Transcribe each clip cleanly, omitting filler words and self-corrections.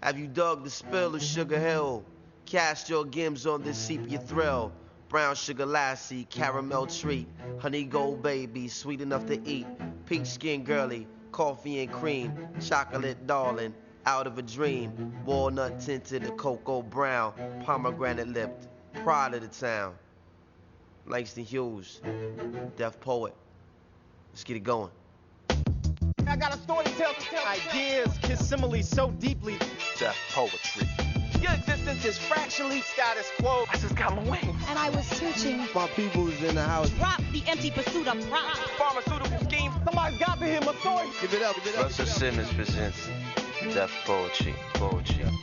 Have you dug the spill of Sugar Hill? Cast your gims on this sepia thrill. Brown sugar lassie, caramel treat, honey gold baby, sweet enough to eat. Peach skin girly, coffee and cream, chocolate darling, out of a dream. Walnut tinted, cocoa brown, pomegranate lipped, pride of the town. Langston Hughes, deaf poet. Let's get it going. I got a story to tell. Ideas kiss similes so deeply. Deaf poetry. Your existence is fractionally status quo. I just got my wings. And I was searching. My people's in the house. Drop the empty pursuit of pride. Pharmaceutical schemes. Somebody got to hear my story. Give it up, give it up. Russell Simmons presents Deaf Poetry. Poetry. Ladies and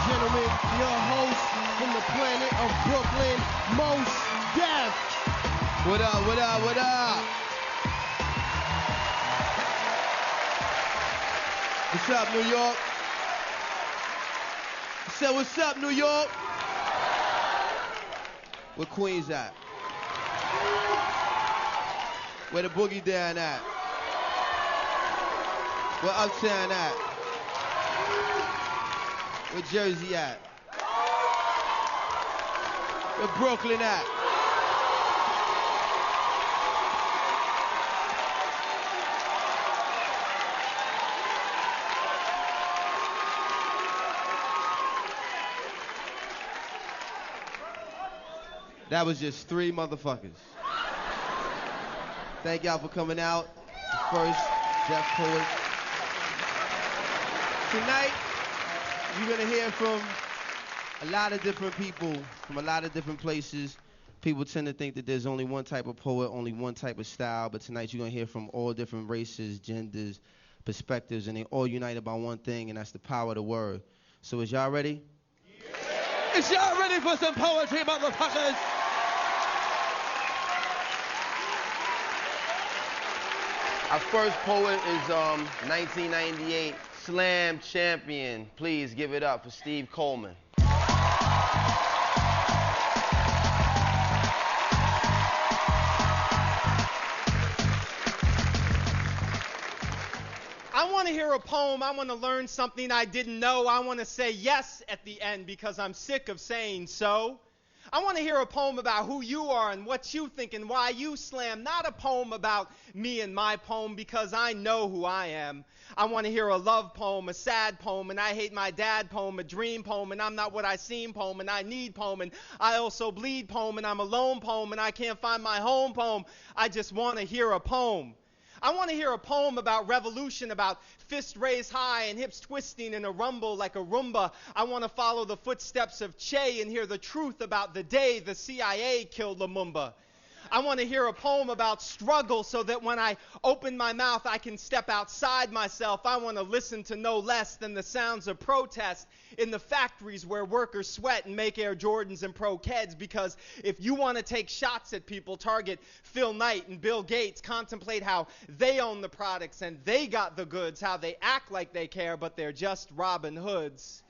gentlemen, your host from the planet of Brooklyn, Mos Def. What up, what up, what up? What's up, New York? I said, what's up, New York? Where Queens at? Where the boogie down at? Where Uptown at? Where Jersey at? Where Brooklyn at? That was just 3 motherfuckers. Thank y'all for coming out. The first Deaf Poet. Tonight, you're gonna hear from a lot of different people from a lot of different places. People tend to think that there's only one type of poet, only one type of style, but tonight you're gonna hear from all different races, genders, perspectives, and they all unite about one thing, and that's the power of the word. So is y'all ready? Yeah. Is y'all ready for some poetry, motherfuckers? Our first poet is 1998 Slam champion. Please give it up for Steve Colman. I want to hear a poem. I want to learn something I didn't know. I want to say yes at the end because I'm sick of saying so. I want to hear a poem about who you are and what you think and why you slam, not a poem about me and my poem because I know who I am. I want to hear a love poem, a sad poem, and I hate my dad poem, a dream poem, and I'm not what I seem poem, and I need poem, and I also bleed poem, and I'm alone poem, and I can't find my home poem. I just want to hear a poem. I want to hear a poem about revolution, about fists raised high and hips twisting in a rumble like a Roomba. I want to follow the footsteps of Che and hear the truth about the day the CIA killed Lumumba. I want to hear a poem about struggle so that when I open my mouth, I can step outside myself. I want to listen to no less than the sounds of protest in the factories where workers sweat and make Air Jordans and Pro Keds. Because if you want to take shots at people, target Phil Knight and Bill Gates. Contemplate how they own the products and they got the goods, how they act like they care, but they're just Robin Hoods.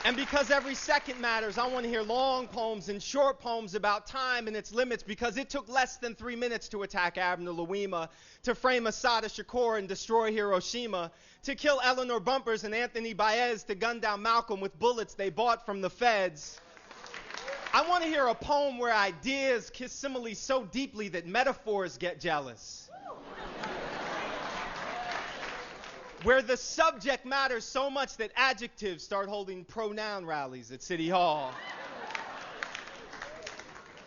And because every second matters, I want to hear long poems and short poems about time and its limits, because it took less than 3 minutes to attack Abner Louima, to frame Assata Shakur and destroy Hiroshima, to kill Eleanor Bumpers and Anthony Baez, to gun down Malcolm with bullets they bought from the feds. I want to hear a poem where ideas kiss similes so deeply that metaphors get jealous. Where the subject matters so much that adjectives start holding pronoun rallies at City Hall.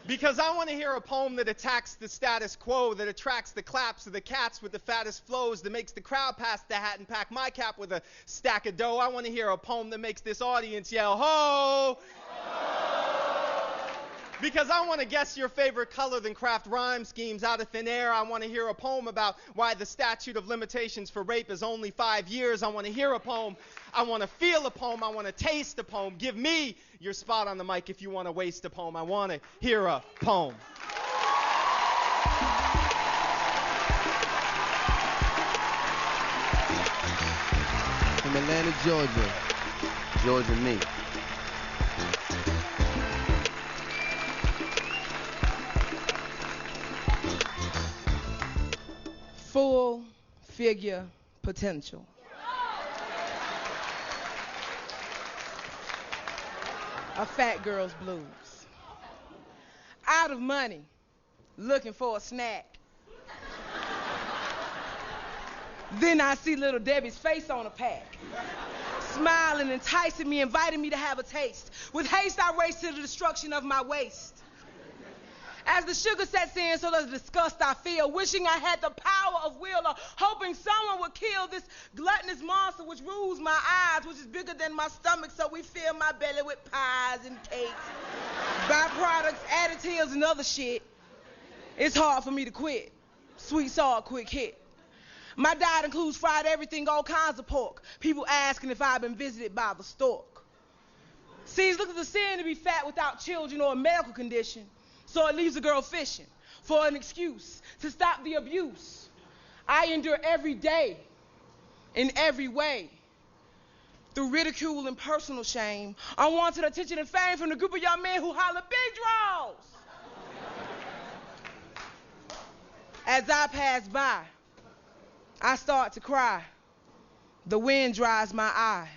Because I want to hear a poem that attacks the status quo, that attracts the claps of the cats with the fattest flows, that makes the crowd pass the hat and pack my cap with a stack of dough. I want to hear a poem that makes this audience yell, ho! Because I want to guess your favorite color, then craft rhyme schemes out of thin air. I want to hear a poem about why the statute of limitations for rape is only 5 years. I want to hear a poem. I want to feel a poem. I want to taste a poem. Give me your spot on the mic if you want to waste a poem. I want to hear a poem. From Atlanta, Georgia. Georgia me. Full, six-figure potential. A fat girl's blues. Out of money, looking for a snack. Then I see little Debbie's face on a pack, smiling, enticing me, inviting me to have a taste. With haste, I race to the destruction of my waist. As the sugar sets in, so does the disgust I feel, wishing I had the power of will, or hoping someone would kill this gluttonous monster which rules my eyes, which is bigger than my stomach, so we fill my belly with pies and cakes, byproducts, additives, and other shit. It's hard for me to quit. Sweet, sour, quick hit. My diet includes fried everything, all kinds of pork. People asking if I've been visited by the stork. See, it's looked as a sin to be fat without children or a medical condition. So it leaves a girl fishing for an excuse to stop the abuse I endure every day, in every way, through ridicule and personal shame, unwanted attention and fame from the group of young men who holler big draws. As I pass by, I start to cry. The wind dries my eye.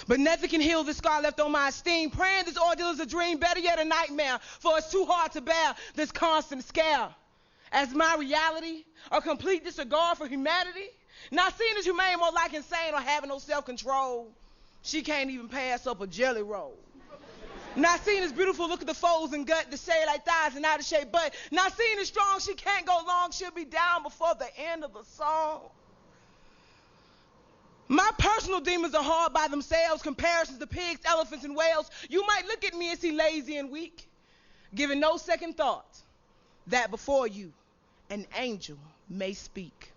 But nothing can heal the scar left on my esteem. Praying this ordeal is a dream, better yet a nightmare, for it's too hard to bear this constant scare. As my reality, a complete disregard for humanity, not seen as humane, more like insane or having no self-control. She can't even pass up a jelly roll. Not seen as beautiful, look at the folds and gut, the shade like thighs and out of shape butt. Not seen as strong, she can't go long, she'll be down before the end of the song. My personal demons are hard by themselves, comparisons to pigs, elephants, and whales. You might look at me and see lazy and weak, giving no second thought that before you an angel may speak.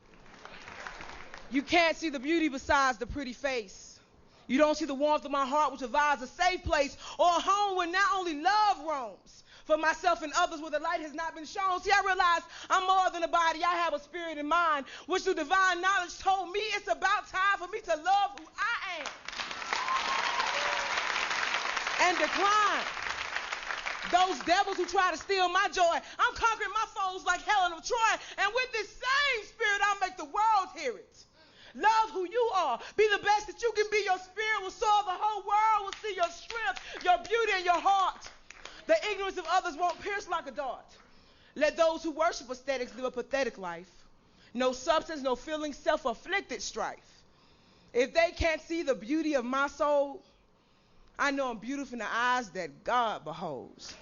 You can't see the beauty besides the pretty face. You don't see the warmth of my heart, which provides a safe place or a home where not only love roams, for myself and others where the light has not been shown. See, I realize I'm more than a body. I have a spirit and mind, which through divine knowledge told me it's about time for me to love who I am and decline those devils who try to steal my joy. I'm conquering my foes like Helen of Troy, and with this same spirit, I'll make the world hear it. Love who you are. Be the best that you can be. Your spirit will soar. The whole world will see your strength, your beauty, and your heart. The ignorance of others won't pierce like a dart. Let those who worship aesthetics live a pathetic life. No substance, no feeling, self-afflicted strife. If they can't see the beauty of my soul, I know I'm beautiful in the eyes that God beholds.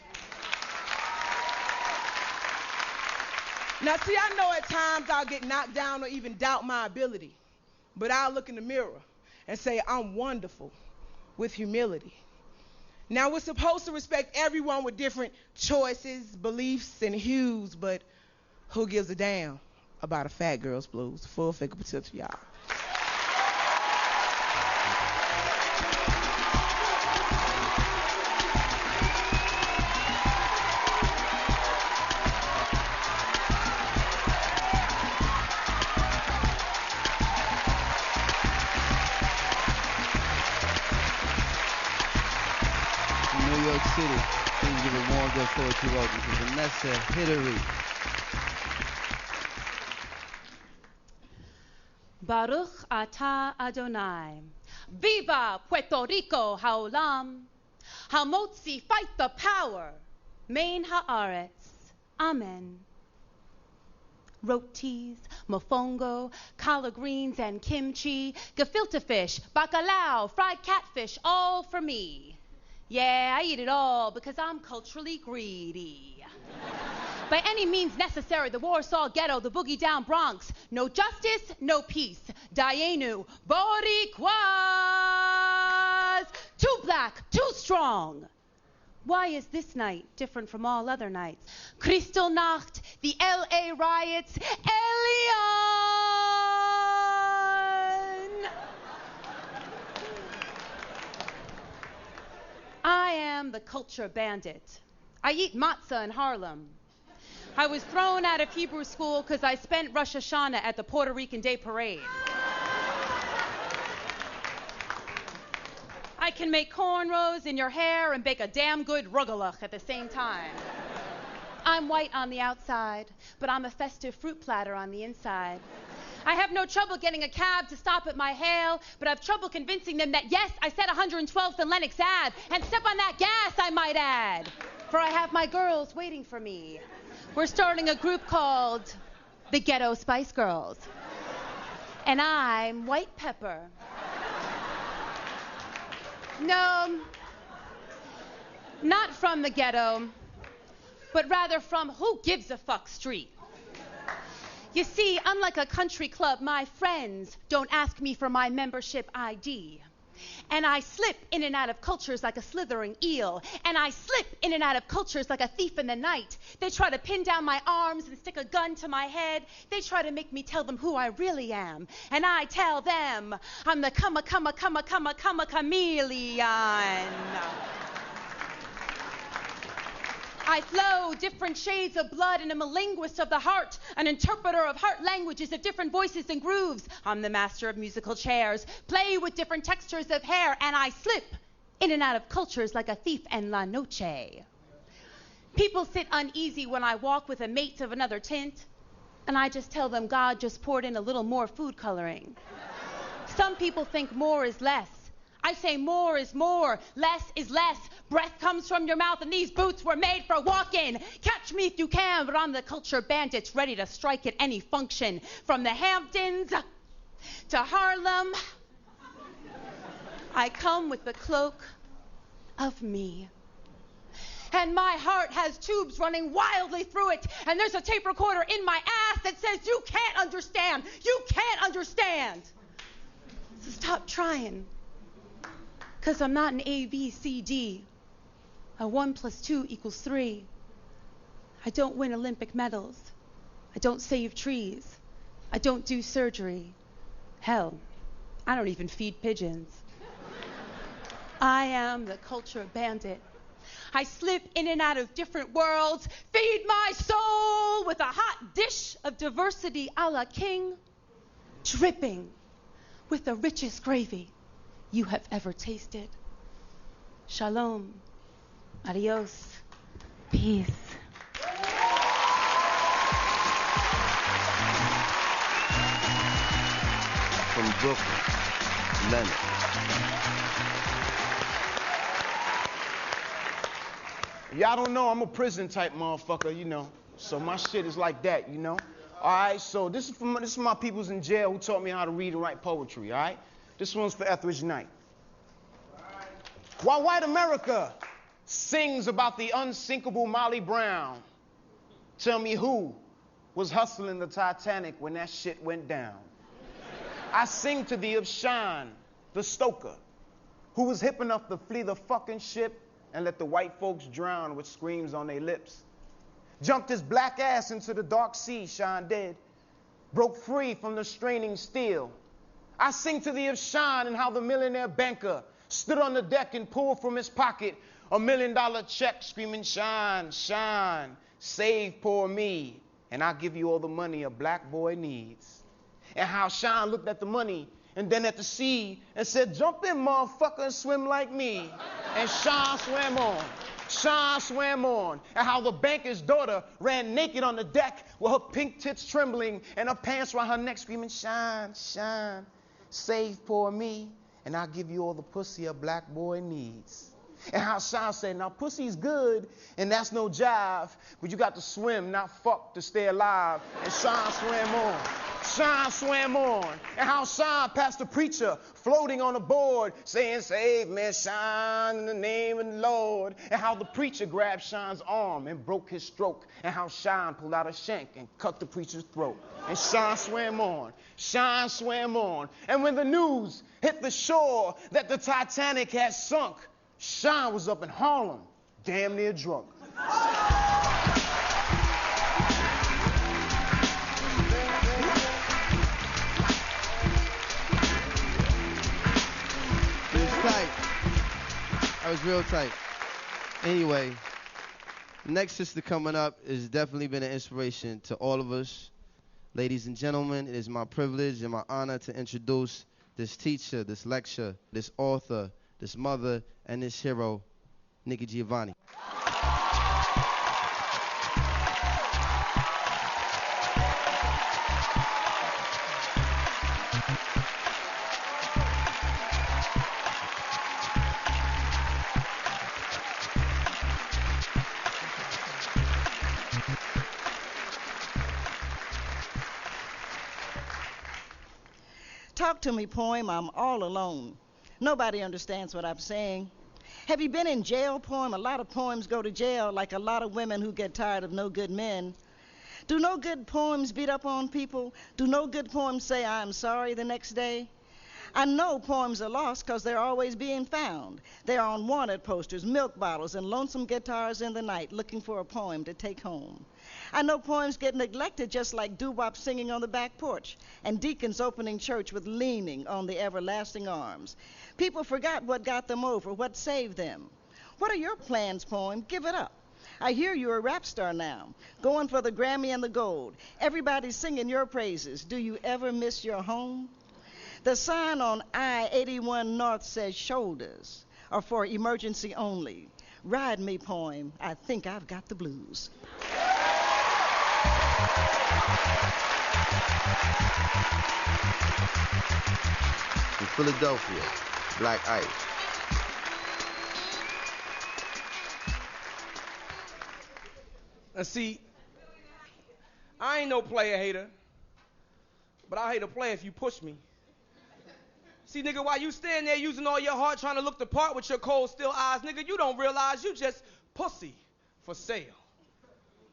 Now, see, I know at times I'll get knocked down or even doubt my ability, but I'll look in the mirror and say, I'm wonderful with humility. Now, we're supposed to respect everyone with different choices, beliefs, and hues, but who gives a damn about a fat girl's blues? Full figure potential, y'all. City. Please give a warm good poetry welcome to Vanessa Hillary. Baruch atah Adonai. Viva Puerto Rico haolam. Hamotzi, fight the power. Main haaretz. Amen. Rotis, mofongo, collard greens, and kimchi, gefilte fish, bacalao, fried catfish, all for me. Yeah, I eat it all because I'm culturally greedy. By any means necessary, the Warsaw Ghetto, the boogie down Bronx. No justice, no peace. Dayenu, Boricuas. Too black, too strong. Why is this night different from all other nights? Kristallnacht, the LA riots, Elion. I am the culture bandit. I eat matzah in Harlem. I was thrown out of Hebrew school because I spent Rosh Hashanah at the Puerto Rican Day Parade. I can make cornrows in your hair and bake a damn good rugelach at the same time. I'm white on the outside, but I'm a festive fruit platter on the inside. I have no trouble getting a cab to stop at my hail, but I've trouble convincing them that, yes, I said 112th and Lenox Ave, and step on that gas, I might add. For I have my girls waiting for me. We're starting a group called the Ghetto Spice Girls. And I'm White Pepper. No, not from the ghetto, but rather from Who Gives a Fuck Street. You see, unlike a country club, my friends don't ask me for my membership ID. And I slip in and out of cultures like a slithering eel. And I slip in and out of cultures like a thief in the night. They try to pin down my arms and stick a gun to my head. They try to make me tell them who I really am. And I tell them I'm the chameleon. I flow different shades of blood and am a linguist of the heart, an interpreter of heart languages of different voices and grooves. I'm the master of musical chairs, play with different textures of hair, and I slip in and out of cultures like a thief en la noche. People sit uneasy when I walk with a mate of another tint, and I just tell them God just poured in a little more food coloring. Some people think more is less. I say more is more, less is less. Breath comes from your mouth and these boots were made for walking. Catch me if you can, but I'm the culture bandit ready to strike at any function. From the Hamptons to Harlem, I come with the cloak of me. And my heart has tubes running wildly through it, and there's a tape recorder in my ass that says, you can't understand, you can't understand. So stop trying. Because I'm not an A, B, C, D. A 1 + 2 = 3. I don't win Olympic medals. I don't save trees. I don't do surgery. Hell, I don't even feed pigeons. I am the culture bandit. I slip in and out of different worlds, feed my soul with a hot dish of diversity a la king, dripping with the richest gravy you have ever tasted. Shalom. Adios. Peace. From Brooklyn, Leonard. Y'all don't know I'm a prison type motherfucker, you know. So my shit is like that, you know. All right, so this is my peoples in jail who taught me how to read and write poetry, all right? This one's for Etheridge Knight. While white America sings about the unsinkable Molly Brown, tell me who was hustling the Titanic when that shit went down. I sing to thee of Sean, the stoker, who was hip enough to flee the fucking ship and let the white folks drown with screams on their lips. Jumped his black ass into the dark sea, Sean did. Broke free from the straining steel. I sing to thee of Sean and how the millionaire banker stood on the deck and pulled from his pocket $1 million check, screaming, Sean, Sean, save poor me, and I'll give you all the money a black boy needs. And how Sean looked at the money and then at the sea and said, jump in, motherfucker, and swim like me. And Sean swam on. Sean swam on. And how the banker's daughter ran naked on the deck with her pink tits trembling and her pants around her neck, screaming, Sean, Sean, save poor me, and I'll give you all the pussy a black boy needs. And how Sean said, now pussy's good, and that's no jive, but you got to swim, not fuck, to stay alive. And Sean swam on. Sean swam on. And how Sean passed the preacher floating on a board saying, save me, Sean, in the name of the Lord. And how the preacher grabbed Sean's arm and broke his stroke. And how Sean pulled out a shank and cut the preacher's throat. And Sean swam on. Sean swam on. And when the news hit the shore that the Titanic had sunk, Sean was up in Harlem, damn near drunk. That was real tight. Anyway, next sister coming up has definitely been an inspiration to all of us. Ladies and gentlemen, it is my privilege and my honor to introduce this teacher, this lecturer, this author, this mother, and this hero, Nikki Giovanni. Talk to me, poem, I'm all alone. Nobody understands what I'm saying. Have you been in jail, poem? A lot of poems go to jail, like a lot of women who get tired of no good men. Do no good poems beat up on people? Do no good poems say I'm sorry the next day? I know poems are lost because they're always being found. They're on wanted posters, milk bottles, and lonesome guitars in the night looking for a poem to take home. I know poems get neglected just like doo-wop singing on the back porch and deacons opening church with leaning on the everlasting arms. People forgot what got them over, what saved them. What are your plans, poem? Give it up. I hear you're a rap star now, going for the Grammy and the gold. Everybody's singing your praises. Do you ever miss your home? The sign on I-81 North says shoulders are for emergency only. Ride me, poem. I think I've got the blues. From Philadelphia, Black Ice. And see, I ain't no player hater, but I'll hate a player if you push me. See, nigga, while you stand there using all your heart trying to look the part with your cold, still eyes, nigga, you don't realize you just pussy for sale.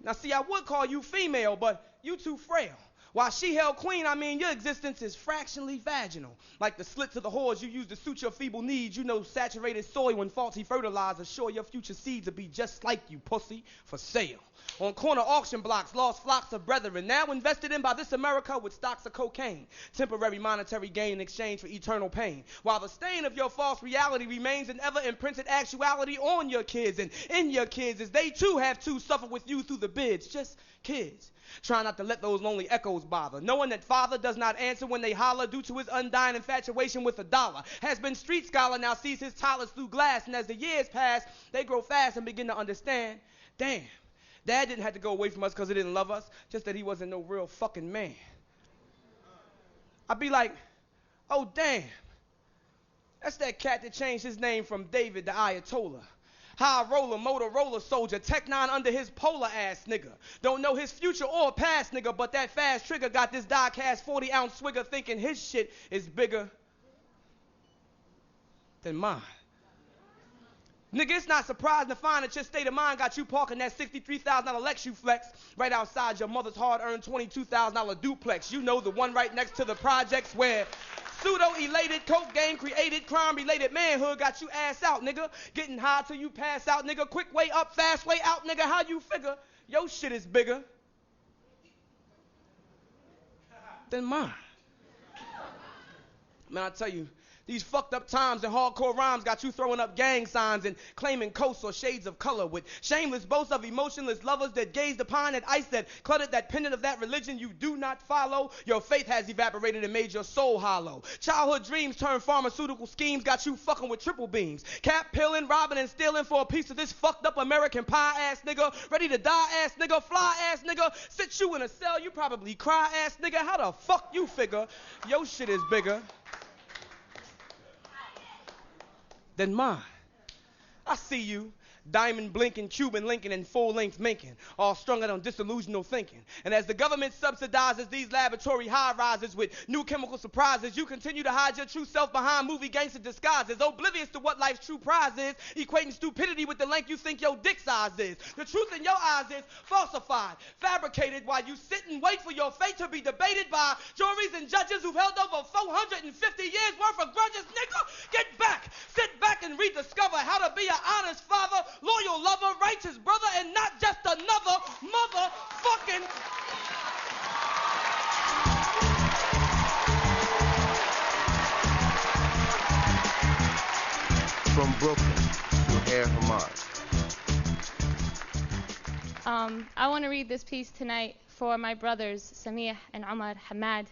Now, see, I would call you female, but you too frail. While she held queen, I mean, your existence is fractionally vaginal. Like the slits of the whores you use to suit your feeble needs. You know saturated soil and faulty fertilizer. Sure, your future seeds will be just like you, pussy, for sale. On corner auction blocks, lost flocks of brethren, now invested in by this America with stocks of cocaine. Temporary monetary gain in exchange for eternal pain. While the stain of your false reality remains an ever-imprinted actuality on your kids and in your kids, as they too have to suffer with you through the bids. Just kids. Try not to let those lonely echoes bother. Knowing that father does not answer when they holler due to his undying infatuation with a dollar. Has been street scholar, now sees his toddlers through glass. And as the years pass, they grow fast and begin to understand. Damn. Dad didn't have to go away from us because he didn't love us, just that he wasn't no real fucking man. I'd be like, oh damn, that's that cat that changed his name from David to Ayatollah. High roller, Motorola soldier, Tech 9 under his polar ass nigga. Don't know his future or past nigga, but that fast trigger got this die-cast 40-ounce swigger thinking his shit is bigger than mine. Nigga, it's not surprising to find that your state of mind got you parking that $63,000 Lexus Flex right outside your mother's hard-earned $22,000 duplex. You know, the one right next to the projects where pseudo-elated, coke game created, crime-related manhood got you ass out, nigga. Getting high till you pass out, nigga. Quick way up, fast way out, nigga. How you figure your shit is bigger than mine? Man, I tell you, these fucked up times and hardcore rhymes got you throwing up gang signs and claiming coats or shades of color with shameless boasts of emotionless lovers that gazed upon that ice that cluttered that pendant of that religion you do not follow. Your faith has evaporated and made your soul hollow. Childhood dreams turned pharmaceutical schemes got you fucking with triple beams. Cap peeling, robbing, and stealing for a piece of this fucked up American pie ass nigga. Ready to die ass nigga, fly ass nigga. Sit you in a cell, you probably cry ass nigga. How the fuck you figure your shit is bigger than mine? I see you, diamond blinking, Cuban linking, and full-length minking, all strung out on disillusional thinking. And as the government subsidizes these laboratory high-rises with new chemical surprises, you continue to hide your true self behind movie gangster disguises, oblivious to what life's true prize is, equating stupidity with the length you think your dick size is. The truth in your eyes is falsified, fabricated, while you sit and wait for your fate to be debated by juries and judges who've held over 450 years worth of grudges. Nigga, get back, sit back and rediscover how to be an honest father, loyal lover, righteous brother, and not just another motherfucking... From Brooklyn, Zuhair Hamad. I want to read this piece tonight for my brothers, Samih and Omar Hamad.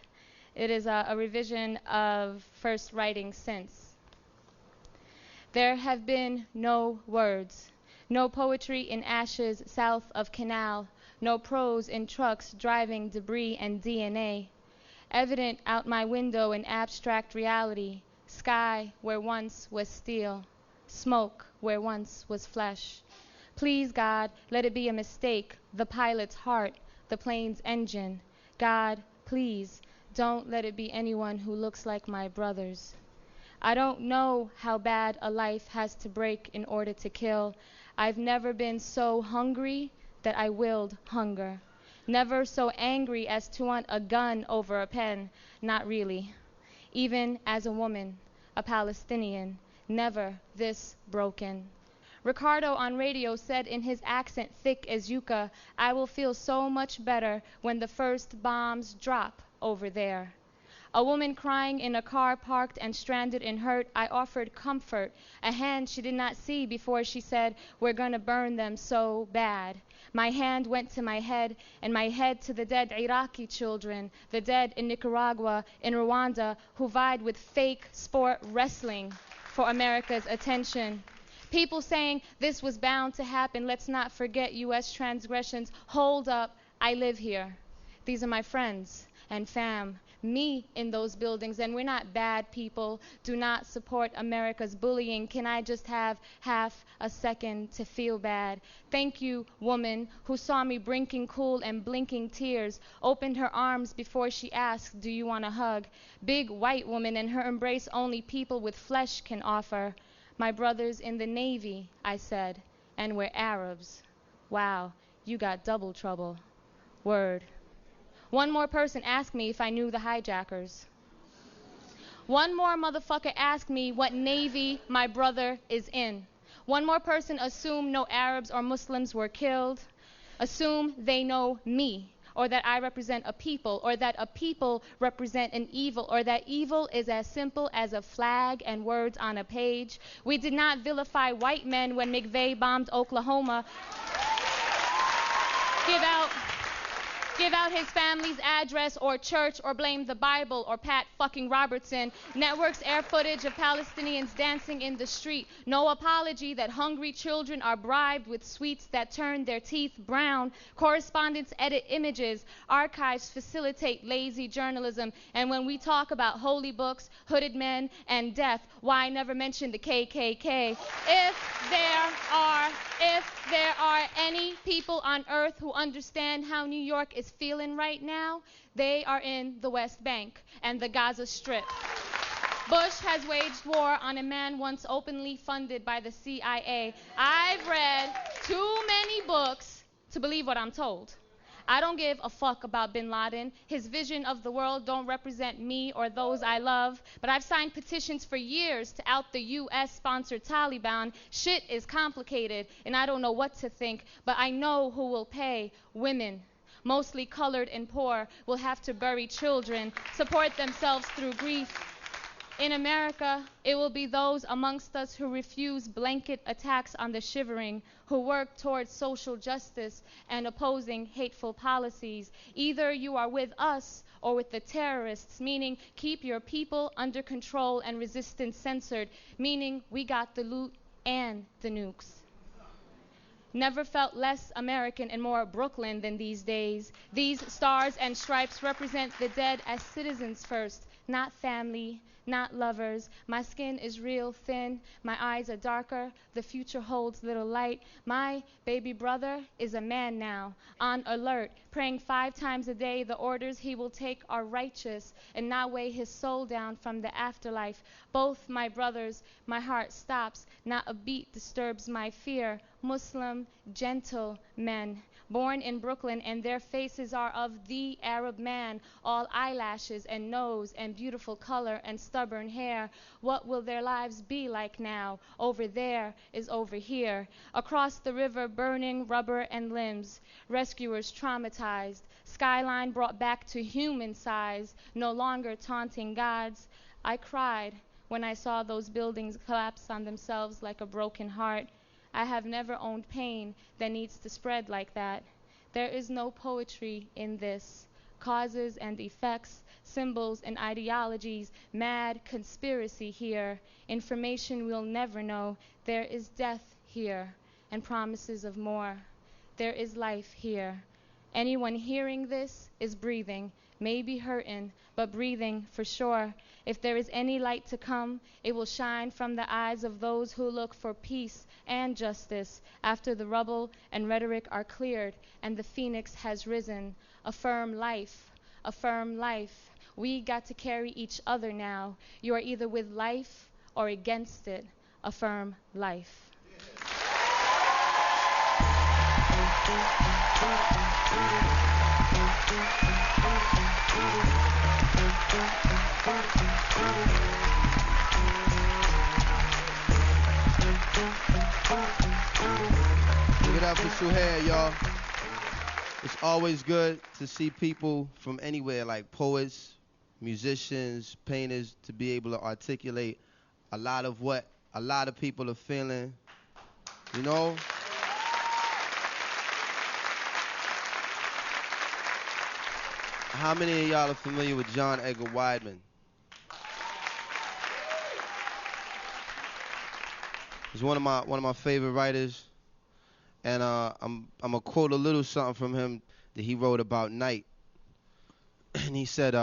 It is a revision of first writing since. There have been no words, no poetry in ashes south of Canal, no prose in trucks driving debris and DNA. Evident out my window in abstract reality, sky where once was steel, smoke where once was flesh. Please, God, let it be a mistake, the pilot's heart, the plane's engine. God, please, Don't let it be anyone who looks like my brothers. I don't know how bad a life has to break in order to kill. I've never been so hungry that I willed hunger. Never so angry as to want a gun over a pen. Not really. Even as a woman, a Palestinian, never this broken. Ricardo on radio said in his accent thick as yucca, I will feel so much better when the first bombs drop over there. A woman crying in a car parked and stranded and hurt, I offered comfort, a hand she did not see before she said, we're gonna burn them so bad. My hand went to my head, and my head to the dead Iraqi children, the dead in Nicaragua, in Rwanda, who vied with fake sport wrestling for America's attention. People saying this was bound to happen, let's not forget U.S. transgressions. Hold up, I live here. These are my friends and fam, me in those buildings, and we're not bad people. Do not support America's bullying. Can I just have half a second to feel bad? Thank you, woman, who saw me drinking cool and blinking tears, opened her arms before she asked, do you want a hug? Big white woman, and her embrace only people with flesh can offer. My brothers in the Navy, I said, and we're Arabs. Wow, you got double trouble. Word. One more person asked me if I knew the hijackers. One more motherfucker asked me what Navy my brother is in. One more person assumed no Arabs or Muslims were killed. Assume they know me, or that I represent a people, or that a people represent an evil, or that evil is as simple as a flag and words on a page. We did not vilify white men when McVeigh bombed Oklahoma. Give out his family's address or church, or blame the Bible or Pat fucking Robertson. Networks air footage of Palestinians dancing in the street. No apology that hungry children are bribed with sweets that turn their teeth brown. Correspondents edit images. Archives facilitate lazy journalism. And when we talk about holy books, hooded men, and death, why never mention the KKK? If there are any people on earth who understand how New York is feeling right now, they are in the West Bank and the Gaza Strip. Bush has waged war on a man once openly funded by the CIA. I've read too many books to believe what I'm told. I don't give a fuck about bin Laden. His vision of the world don't represent me or those I love. But I've signed petitions for years to out the US-sponsored Taliban. Shit is complicated, and I don't know what to think. But I know who will pay. Women, mostly colored and poor, will have to bury children, support themselves through grief. In America, it will be those amongst us who refuse blanket attacks on the shivering, who work towards social justice and opposing hateful policies. Either you are with us or with the terrorists, meaning keep your people under control and resistance censored, meaning we got the loot and the nukes. Never felt less American and more Brooklyn than these days. These stars and stripes represent the dead as citizens first, not family, not lovers. My skin is real thin, my eyes are darker, the future holds little light. My baby brother is a man now, on alert, praying 5 times a day. The orders he will take are righteous and not weigh his soul down from the afterlife. Both my brothers, my heart stops, not a beat disturbs my fear. Muslim, gentle men, born in Brooklyn, and their faces are of the Arab man, all eyelashes and nose and beautiful color and stubborn hair. What will their lives be like now? Over there is over here. Across the river, burning rubber and limbs. Rescuers traumatized. Skyline brought back to human size, no longer taunting gods. I cried when I saw those buildings collapse on themselves like a broken heart. I have never owned pain that needs to spread like that. There is no poetry in this. Causes and effects, symbols and ideologies, mad conspiracy here. Information we'll never know. There is death here and promises of more. There is life here. Anyone hearing this is breathing, maybe hurting, but breathing for sure. If there is any light to come, it will shine from the eyes of those who look for peace and justice after the rubble and rhetoric are cleared and the phoenix has risen. Affirm life, affirm life. We got to carry each other now. You are either with life or against it. Affirm life. Give it up for Suhair, y'all. It's always good to see people from anywhere, like poets, musicians, painters, to be able to articulate a lot of what a lot of people are feeling, you know? How many of y'all are familiar with John Edgar Wideman? He's one of my favorite writers, and I'm gonna quote a little something from him that he wrote about night. And he said,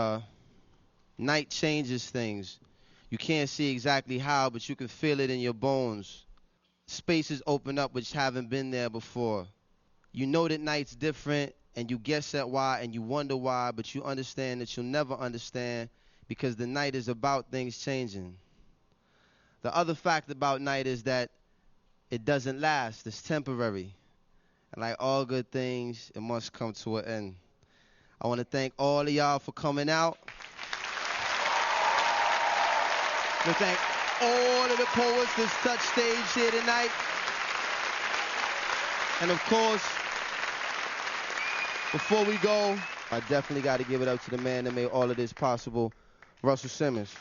night changes things. You can't see exactly how, but you can feel it in your bones. Spaces open up which haven't been there before. You know that night's different, and you guess at why, and you wonder why, but you understand that you'll never understand because the night is about things changing. The other fact about night is that it doesn't last. It's temporary. And like all good things, it must come to an end. I want to thank all of y'all for coming out. I want to thank all of the poets that's touched stage here tonight. And of course, before we go, I definitely got to give it up to the man that made all of this possible, Russell Simmons.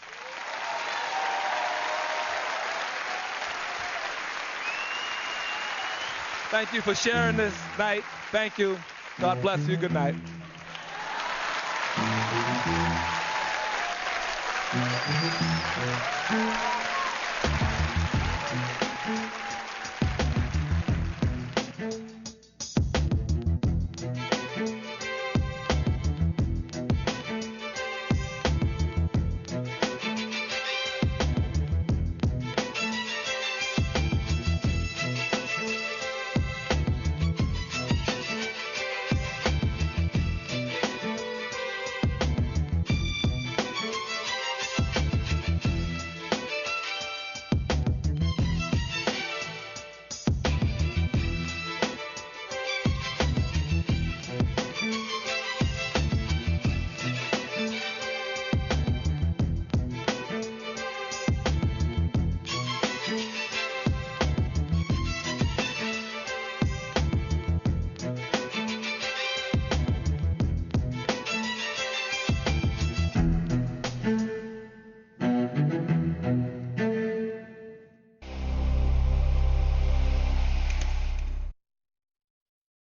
Thank you for sharing this night. Thank you. God bless you. Good night. Thank you.